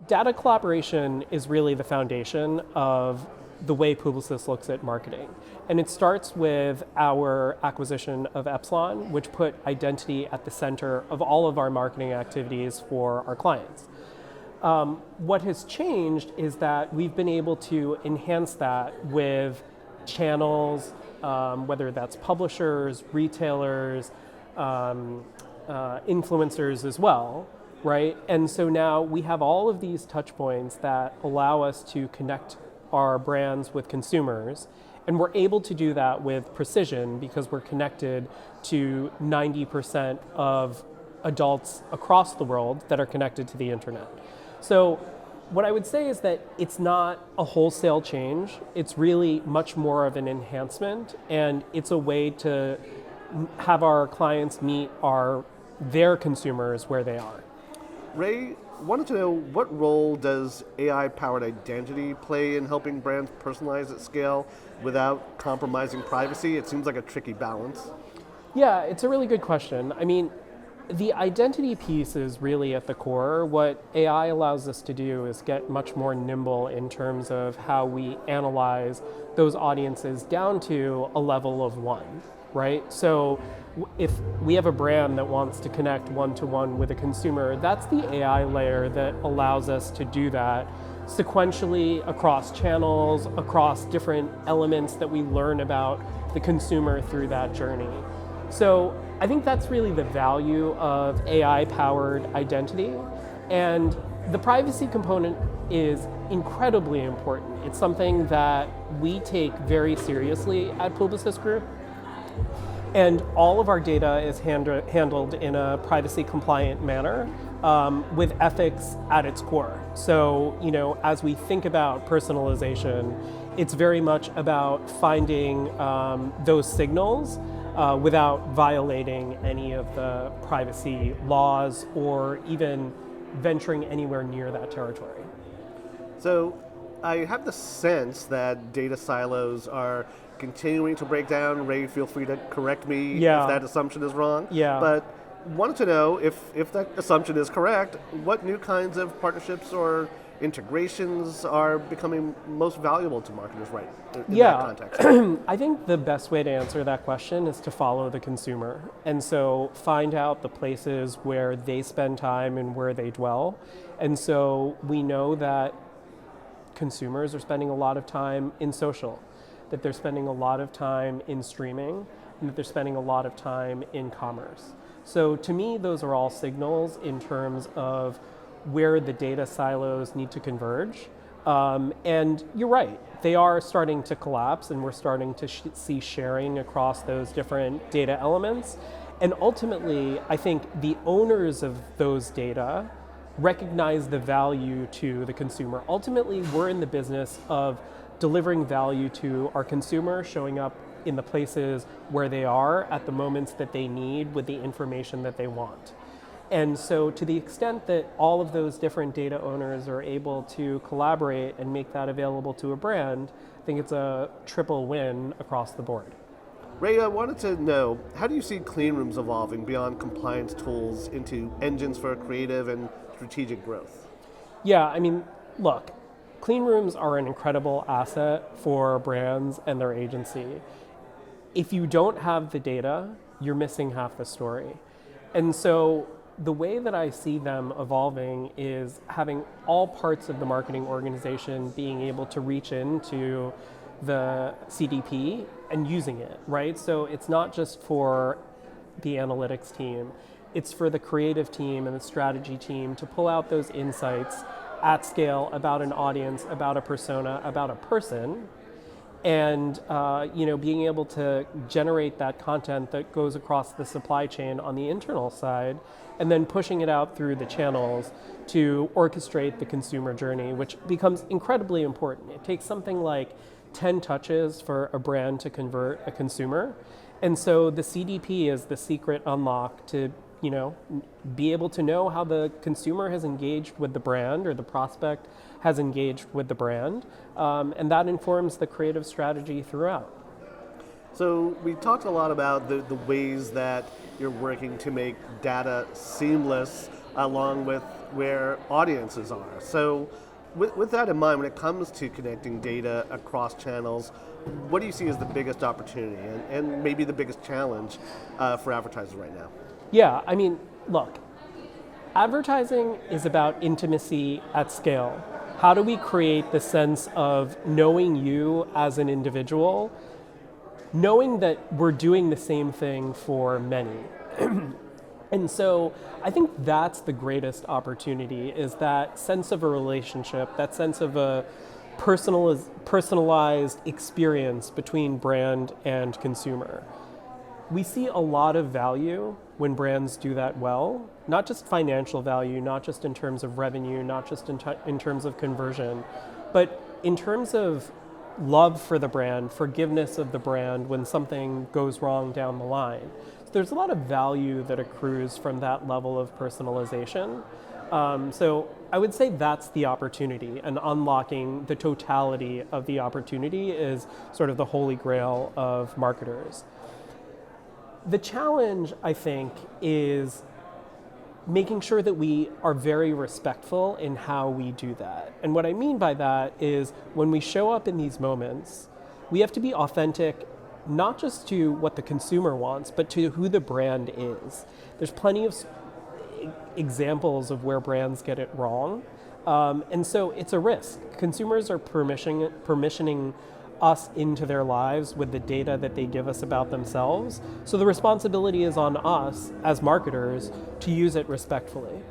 Data collaboration is really the foundation of the way Publicis looks at marketing. And it starts with our acquisition of Epsilon, which put identity at the center of all of our marketing activities for our clients. What has changed is that we've been able to enhance that with channels, whether that's publishers, retailers, influencers as well, right? And so now we have all of these touch points that allow us to connect our brands with consumers, and we're able to do that with precision because we're connected to 90% of adults across the world that are connected to the internet. So what I would say is that it's not a wholesale change. It's really much more of an enhancement, and it's a way to have our clients meet their consumers where they are. Ray, wanted to know, what role does AI-powered identity play in helping brands personalize at scale without compromising privacy? It seems like a tricky balance. Yeah, it's a really good question. I mean, the identity piece is really at the core. What AI allows us to do is get much more nimble in terms of how we analyze those audiences down to a level of one, right? So if we have a brand that wants to connect one-to-one with a consumer, that's the AI layer that allows us to do that sequentially across channels, across different elements that we learn about the consumer through that journey. So I think that's really the value of AI-powered identity. And the privacy component is incredibly important. It's something that we take very seriously at Publicis Groupe. And all of our data is handled in a privacy compliant manner with ethics at its core. So, as we think about personalization, it's very much about finding those signals without violating any of the privacy laws or even venturing anywhere near that territory. So I have the sense that data silos are continuing to break down. Ray, feel free to correct me if that assumption is wrong. Yeah. But wanted to know if that assumption is correct, what new kinds of partnerships or integrations are becoming most valuable to marketers right in that context? I think the best way to answer that question is to follow the consumer. And so find out the places where they spend time and where they dwell. And so we know that consumers are spending a lot of time in social, that they're spending a lot of time in streaming, and that they're spending a lot of time in commerce. So to me, those are all signals in terms of where the data silos need to converge. And you're right, they are starting to collapse, and we're starting to see sharing across those different data elements. And ultimately, I think the owners of those data recognize the value to the consumer. Ultimately, we're in the business of delivering value to our consumer, showing up in the places where they are at the moments that they need with the information that they want. And so to the extent that all of those different data owners are able to collaborate and make that available to a brand, I think it's a triple win across the board. Ray, I wanted to know, how do you see clean rooms evolving beyond compliance tools into engines for creative and strategic growth? Yeah, I mean, look, clean rooms are an incredible asset for brands and their agency. If you don't have the data, you're missing half the story. And so the way that I see them evolving is having all parts of the marketing organization being able to reach into the CDP and using it, right? So it's not just for the analytics team, it's for the creative team and the strategy team to pull out those insights at scale about an audience, about a persona, about a person, and being able to generate that content that goes across the supply chain on the internal side, and then pushing it out through the channels to orchestrate the consumer journey, which becomes incredibly important. It takes something like 10 touches for a brand to convert a consumer. And so the CDP is the secret unlock to be able to know how the consumer has engaged with the brand or the prospect has engaged with the brand. And that informs the creative strategy throughout. So we talked a lot about the ways that you're working to make data seamless along with where audiences are. So with that in mind, when it comes to connecting data across channels, what do you see as the biggest opportunity and maybe the biggest challenge for advertisers right now? Yeah, I mean, look, advertising is about intimacy at scale. How do we create the sense of knowing you as an individual, knowing that we're doing the same thing for many? And so I think that's the greatest opportunity, is that sense of a relationship, that sense of a personalized experience between brand and consumer. We see a lot of value when brands do that well, not just financial value, not just in terms of revenue, not just in terms of conversion, but in terms of love for the brand, forgiveness of the brand when something goes wrong down the line. So there's a lot of value that accrues from that level of personalization. So I would say that's the opportunity, and unlocking the totality of the opportunity is sort of the holy grail of marketers. The challenge, I think, is making sure that we are very respectful in how we do that. And what I mean by that is when we show up in these moments, we have to be authentic, not just to what the consumer wants, but to who the brand is. There's plenty of examples of where brands get it wrong. And so it's a risk. Consumers are permissioning us into their lives with the data that they give us about themselves. So the responsibility is on us as marketers to use it respectfully.